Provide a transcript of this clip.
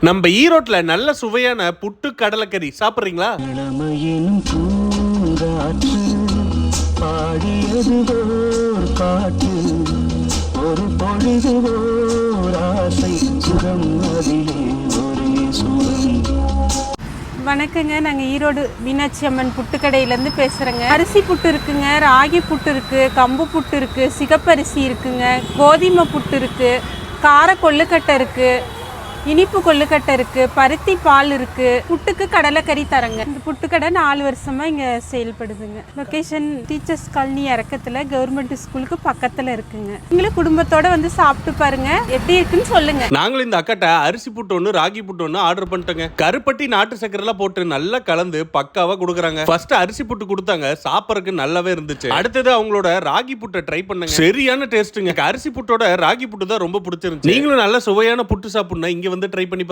நம்ம ஈரோட்ல நல்ல சுவையான புட்டு கடலைக்கறி சாப்பிடுறீங்களா? வணக்கங்க, நாங்கள் ஈரோடு மீனாட்சி அம்மன் புட்டுக்கடையிலேருந்து பேசுகிறேங்க. அரிசி புட்டு இருக்குங்க, ராகி புட்டு இருக்குது, கம்பு புட்டு இருக்குது, சிகப்பரிசி இருக்குங்க, கோதுமை புட்டு இருக்குது, கார கொள்ளுக்கட்டை இருக்குது, இனிப்பு கொள்ளுக்கட்டை இருக்குது, பருத்தி பால் இருக்குது. புட்டுக்கு கடலைக்கறி தரங்க. இந்த புட்டுக்கடை 4 வருஷமாக இங்கே செயல்படுதுங்க. லொக்கேஷன் டீச்சர்ஸ் காலனி இறக்கத்தில் கவர்மெண்ட் ஸ்கூலுக்கு பக்கத்தில் இருக்குங்க. நீங்களும் குடும்பத்தோடு வந்து சாப்பிட்டு பாருங்க, எப்படி இருக்குன்னு சொல்லுங்க. நாங்களும் இந்த அக்கட்டை அரிசி புட்டு ஒன்று ராகி புட்டு ஒன்று ஆர்டர் பண்ணிட்டோங்க. கருப்பட்டி நாட்டு சக்கரெல்லாம் போட்டு நல்லா கலந்து பக்காவா கொடுக்குறாங்க. ஃபர்ஸ்ட் அரிசி புட்டு கொடுத்தாங்க, சாப்பிட்றதுக்கு நல்லாவே இருந்துச்சு. அடுத்தது அவங்களோட ராகி புட்டை ட்ரை பண்ணுங்க, சரியான டேஸ்ட்டுங்க. அரிசி புட்டோட ராகி புட்டு தான் ரொம்ப பிடிச்சிருந்துச்சு. நீங்களும் நல்ல சுவையான புட்டு சாப்பிடணும், இங்க வந்து ட்ரை பண்ணி பாருங்க.